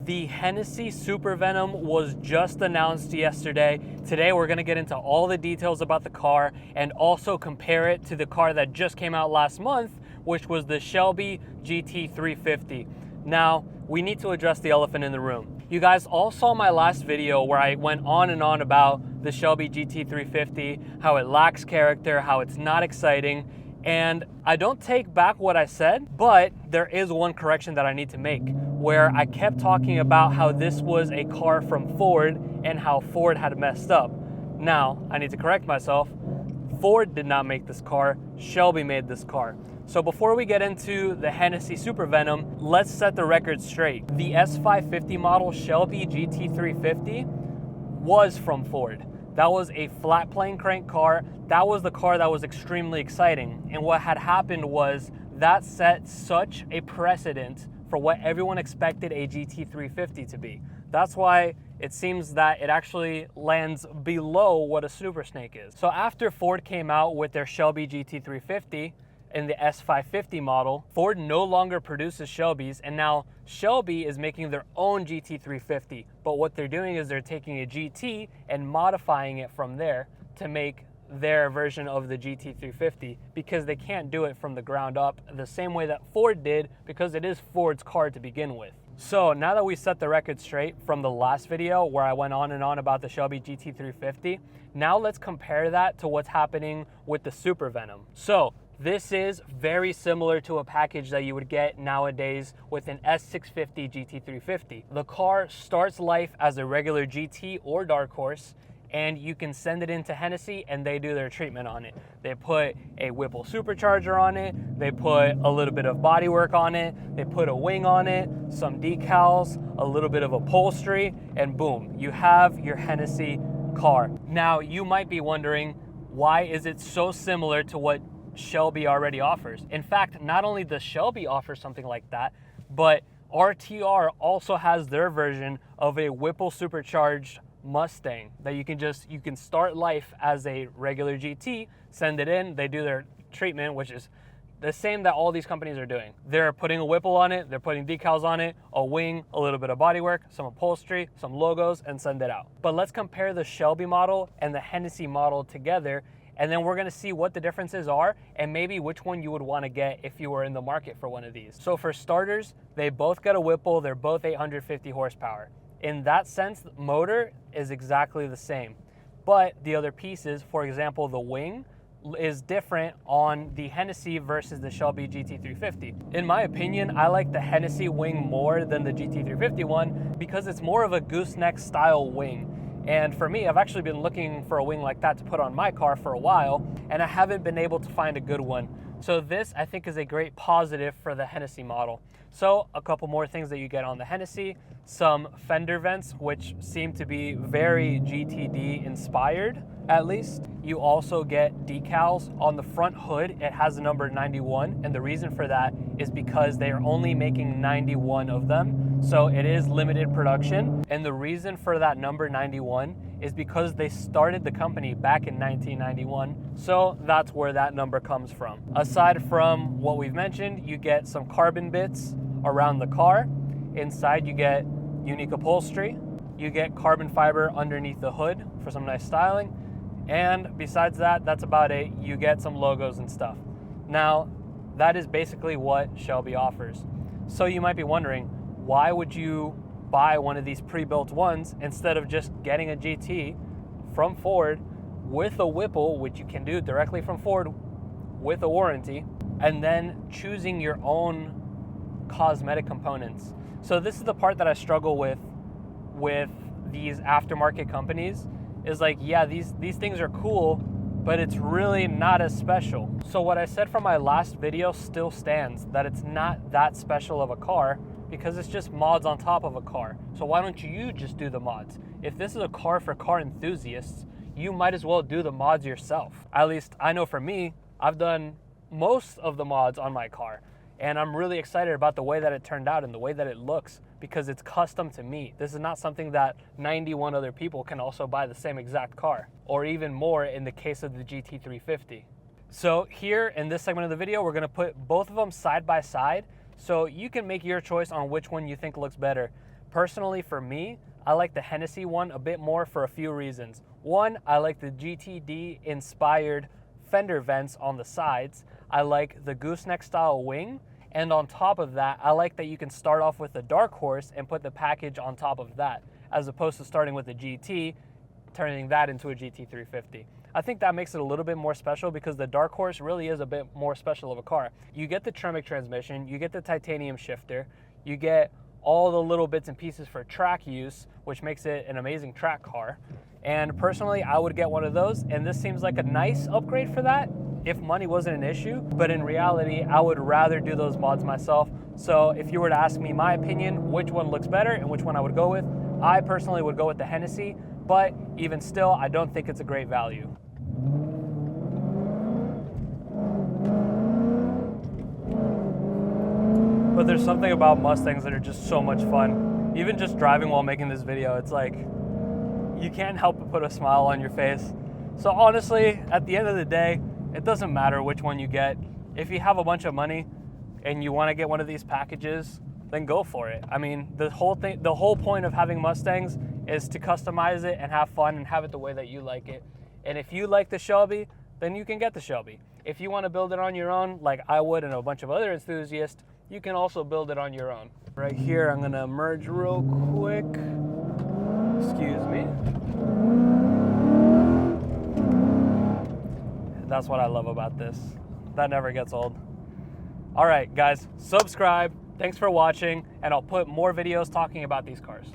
The Hennessey Super Venom was just announced yesterday. Today we're gonna get into all the details about the car and also compare it to the car that just came out last month, which was the Shelby GT350. Now, we need to address the elephant in the room. You guys all saw my last video where I went on and on about the Shelby GT350, how it lacks character, how it's not exciting, and I don't take back what I said, but there is one correction that I need to make, where I kept talking about how this was a car from Ford and how Ford had messed up. Now, I need to correct myself. Ford did not make this car, Shelby made this car. So before we get into the Hennessey Super Venom, let's set the record straight. The S550 model Shelby GT350 was from Ford. That was a flat plane crank car. That was the car that was extremely exciting. And what had happened was that set such a precedent for what everyone expected a GT350 to be. That's why it seems that it actually lands below what a Super Snake is. So after Ford came out with their Shelby GT350 in the S550 model, Ford no longer produces Shelbys, and now Shelby is making their own GT350. But what they're doing is they're taking a GT and modifying it from there to make their version of the GT350, because they can't do it from the ground up the same way that Ford did, because it is Ford's car to begin with. So now that we set the record straight from the last video where I went on and on about the Shelby GT350, now let's compare that to what's happening with the Super Venom. So this is very similar to a package that you would get nowadays with an S650 GT350. The car starts life as a regular GT or Dark Horse, and you can send it into Hennessey and they do their treatment on it. They put a Whipple supercharger on it, they put a little bit of bodywork on it, they put a wing on it, some decals, a little bit of upholstery, and boom, you have your Hennessey car. Now, you might be wondering, why is it so similar to what Shelby already offers? In fact, not only does Shelby offer something like that, but RTR also has their version of a Whipple supercharged Mustang that you can start life as a regular GT, send it in, they do their treatment, which is the same that all these companies are doing. They're putting a Whipple on it, they're putting decals on it, a wing, a little bit of bodywork, some upholstery, some logos, and send it out. But let's compare the Shelby model and the Hennessey model together, and then we're gonna see what the differences are and maybe which one you would wanna get if you were in the market for one of these. So for starters, they both got a Whipple, they're both 850 horsepower. In that sense, the motor is exactly the same. But the other pieces, for example, the wing, is different on the Hennessey versus the Shelby GT350. In my opinion, I like the Hennessey wing more than the GT350 one because it's more of a gooseneck style wing. And for me, I've actually been looking for a wing like that to put on my car for a while, and I haven't been able to find a good one. So this, I think, is a great positive for the Hennessey model. So a couple more things that you get on the Hennessey: some fender vents, which seem to be very GTD inspired, at least. You also get decals on the front hood. It has the number 91, and the reason for that is because they are only making 91 of them. So it is limited production. And the reason for that number 91 is because they started the company back in 1991. So that's where that number comes from. Aside from what we've mentioned, you get some carbon bits around the car. Inside you get unique upholstery. You get carbon fiber underneath the hood for some nice styling. And besides that, that's about it. You get some logos and stuff. Now, that is basically what Shelby offers. So you might be wondering, why would you buy one of these pre-built ones instead of just getting a GT from Ford with a Whipple, which you can do directly from Ford with a warranty, and then choosing your own cosmetic components? So this is the part that I struggle with these aftermarket companies, is like, yeah, these things are cool, but it's really not as special. So what I said from my last video still stands, that it's not that special of a car because it's just mods on top of a car. So why don't you just do the mods? If this is a car for car enthusiasts, you might as well do the mods yourself. At least I know for me, I've done most of the mods on my car, and I'm really excited about the way that it turned out and the way that it looks, because it's custom to me. This is not something that 91 other people can also buy the same exact car, or even more in the case of the GT350. So here in this segment of the video, we're gonna put both of them side by side, so you can make your choice on which one you think looks better. Personally, for me, I like the Hennessey one a bit more for a few reasons. One, I like the GTD inspired fender vents on the sides. I like the gooseneck style wing. And on top of that, I like that you can start off with the Dark Horse and put the package on top of that, as opposed to starting with the GT, turning that into a GT350. I think that makes it a little bit more special because the Dark Horse really is a bit more special of a car. You get the Tremec transmission, you get the titanium shifter, you get all the little bits and pieces for track use, which makes it an amazing track car. And personally, I would get one of those, and this seems like a nice upgrade for that if money wasn't an issue, but in reality, I would rather do those mods myself. So if you were to ask me my opinion, which one looks better and which one I would go with, I personally would go with the Hennessey, but even still, I don't think it's a great value. But there's something about Mustangs that are just so much fun. Even just driving while making this video, it's like, you can't help but put a smile on your face. So honestly, at the end of the day, it doesn't matter which one you get. If you have a bunch of money and you want to get one of these packages, then go for it. I mean, the whole point of having Mustangs is to customize it and have fun and have it the way that you like it. And if you like the Shelby, then you can get the Shelby. If you want to build it on your own, like I would and a bunch of other enthusiasts, you can also build it on your own. Right here, I'm gonna merge real quick. Excuse me. That's what I love about this. That never gets old. All right, guys, subscribe. Thanks for watching, and I'll put more videos talking about these cars.